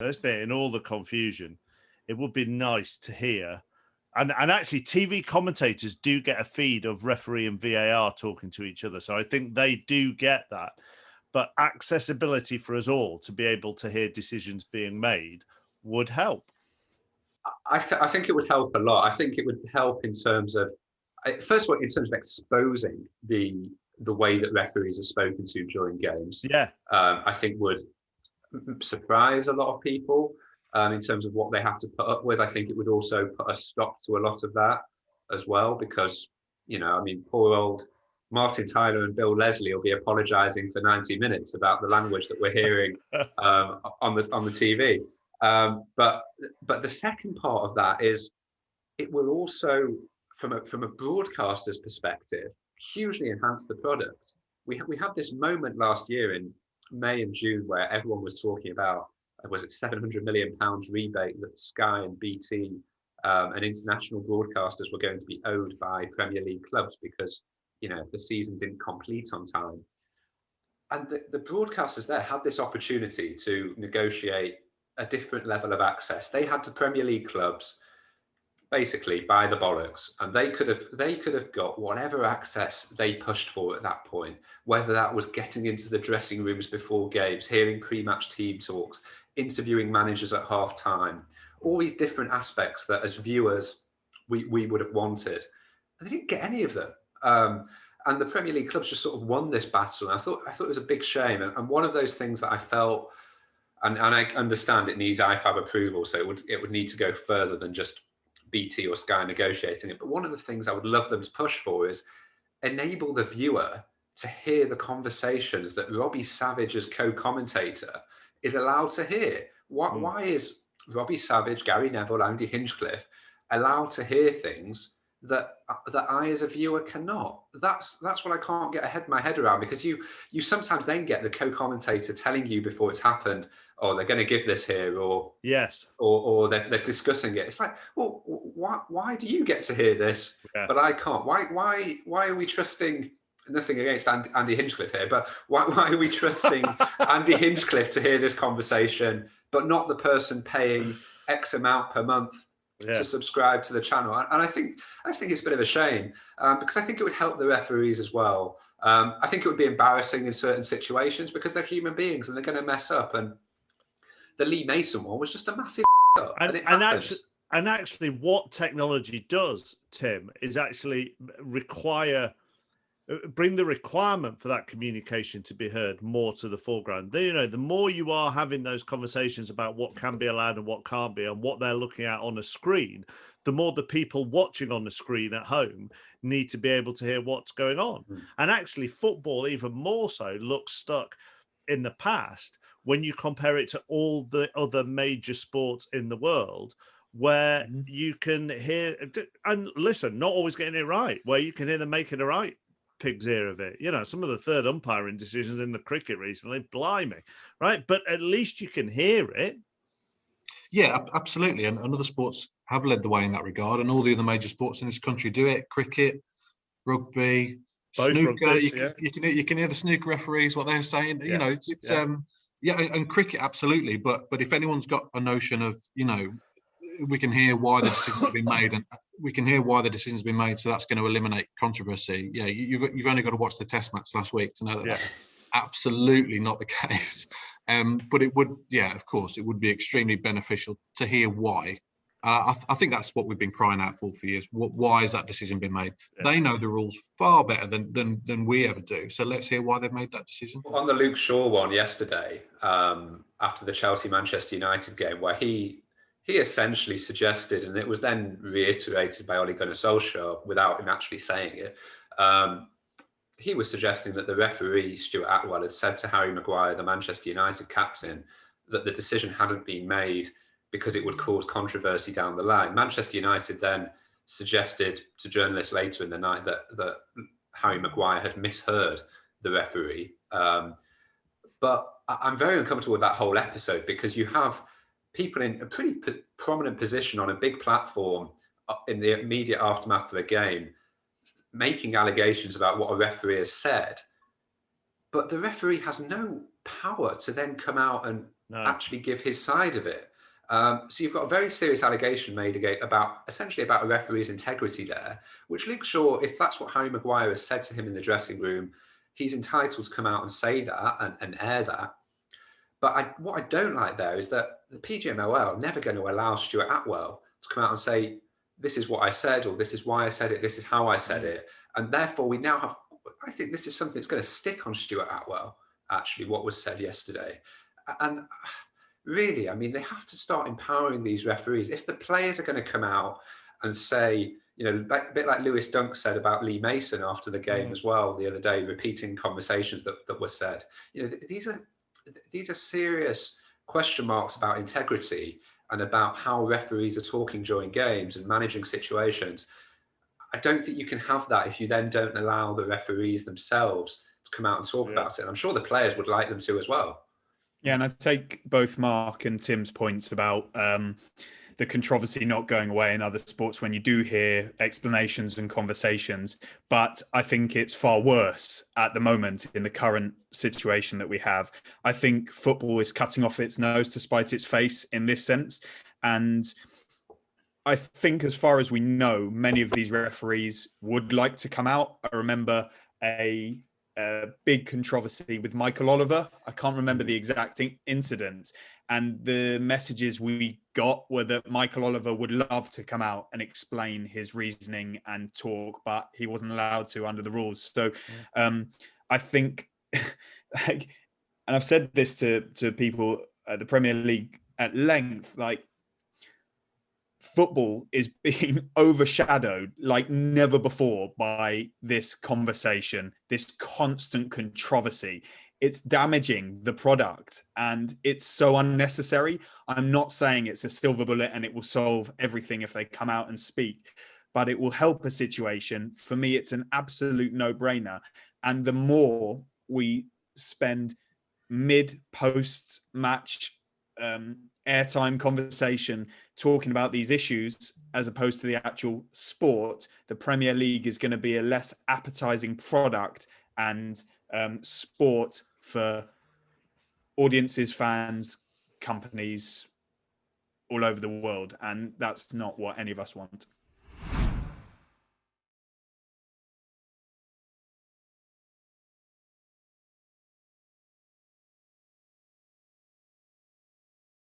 In all the confusion, it would be nice to hear. And actually, TV commentators do get a feed of referee and VAR talking to each other. So I think they do get that. But accessibility for us all to be able to hear decisions being made would help. I think it would help a lot. I think it would help in terms of, first of all, in terms of exposing the way that referees are spoken to during games. Yeah. I think would surprise a lot of people in terms of what they have to put up with. I think it would also put a stop to a lot of that as well, because, poor old Martin Tyler and Bill Leslie will be apologising for 90 minutes about the language that we're hearing on the TV. But the second part of that is it will also, from a broadcaster's perspective, hugely enhance the product. We had this moment last year in May and June where everyone was talking about, was it £700 million rebate that Sky and BT and international broadcasters were going to be owed by Premier League clubs because, if the season didn't complete on time. And the broadcasters there had this opportunity to negotiate a different level of access. They had the Premier League clubs basically by the bollocks, and they could have got whatever access they pushed for at that point, whether that was getting into the dressing rooms before games, hearing pre-match team talks, interviewing managers at half-time, all these different aspects that as viewers we would have wanted. And they didn't get any of them. And the Premier League clubs just sort of won this battle. And I thought it was a big shame. And one of those things that I felt, and I understand it needs IFAB approval, so it would need to go further than just BT or Sky negotiating it. But one of the things I would love them to push for is enable the viewer to hear the conversations that Robbie Savage as co-commentator is allowed to hear. Why is Robbie Savage, Gary Neville, Andy Hinchcliffe allowed to hear things that I as a viewer cannot? That's what I can't get my head around, because you sometimes then get the co-commentator telling you before it's happened, oh, they're going to give this here, or yes, or they're discussing it. It's like, well, why do you get to hear this, but I can't? Why are we trusting? Nothing against Andy Hinchcliffe here, but why are we trusting Andy Hinchcliffe to hear this conversation, but not the person paying X amount per month to subscribe to the channel? And I just think it's a bit of a shame, because I think it would help the referees as well. I think it would be embarrassing in certain situations because they're human beings and they're going to mess up. And the Lee Mason one was just a massive up. And actually, what technology does, Tim, is actually bring the requirement for that communication to be heard more to the foreground. The more you are having those conversations about what can be allowed and what can't be and what they're looking at on a screen, the more the people watching on the screen at home need to be able to hear what's going on. And actually, football even more so looks stuck in the past when you compare it to all the other major sports in the world, where you can hear, and listen, not always getting it right, where you can hear them making a right pig's ear of it. Some of the third umpiring decisions in the cricket recently, blimey, right? But at least you can hear it. Yeah, absolutely. And other sports have led the way in that regard, and all the other major sports in this country do it. Cricket, rugby, both snooker. Rugby's, you can hear the snooker referees, what they're saying. And cricket, absolutely. But if anyone's got a notion of, we can hear why the decisions have been made, and we can hear why the decisions have been made, so that's going to eliminate controversy. Yeah, you've only got to watch the Test match last week to know that that's absolutely not the case. But it would, of course, it would be extremely beneficial to hear why. I think that's what we've been crying out for years. Why has that decision been made? Yeah. They know the rules far better than we ever do. So let's hear why they've made that decision. On the Luke Shaw one yesterday, after the Chelsea-Manchester United game, where he essentially suggested, and it was then reiterated by Ole Gunnar Solskjaer without him actually saying it, he was suggesting that the referee, Stuart Atwell, had said to Harry Maguire, the Manchester United captain, that the decision hadn't been made because it would cause controversy down the line. Manchester United then suggested to journalists later in the night that Harry Maguire had misheard the referee. But I'm very uncomfortable with that whole episode, because you have people in a pretty prominent position on a big platform in the immediate aftermath of a game making allegations about what a referee has said, but the referee has no power to then come out and actually give his side of it. So you've got a very serious allegation made essentially about a referee's integrity there, which Luke Shaw, if that's what Harry Maguire has said to him in the dressing room, he's entitled to come out and say that and air that. But what I don't like there is that the PGMOL are never going to allow Stuart Atwell to come out and say, this is what I said, or this is why I said it, this is how I said it. And therefore we now have, I think this is something that's going to stick on Stuart Atwell, actually, what was said yesterday. And really, I mean, they have to start empowering these referees. If the players are going to come out and say, you know, a bit like Lewis Dunk said about Lee Mason after the game as well the other day, repeating conversations that were said, you know, these are serious question marks about integrity and about how referees are talking during games and managing situations. I don't think you can have that if you then don't allow the referees themselves to come out and talk about it. And I'm sure the players would like them to as well. Yeah, and I take both Mark and Tim's points about the controversy not going away in other sports when you do hear explanations and conversations. But I think it's far worse at the moment in the current situation that we have. I think football is cutting off its nose to spite its face in this sense. And I think, as far as we know, many of these referees would like to come out. I remember a big controversy with Michael Oliver. I can't remember the exact incident. And the messages we got were that Michael Oliver would love to come out and explain his reasoning and talk, but he wasn't allowed to under the rules. So I think, and I've said this to people at the Premier League at length, like, football is being overshadowed like never before by this conversation, this constant controversy. It's damaging the product and it's so unnecessary. I'm not saying it's a silver bullet and it will solve everything if they come out and speak, but it will help a situation. For me, it's an absolute no-brainer. And the more we spend mid-post match airtime conversation talking about these issues as opposed to the actual sport, the Premier League is going to be a less appetizing product and sport for audiences, fans, companies all over the world. And that's not what any of us want.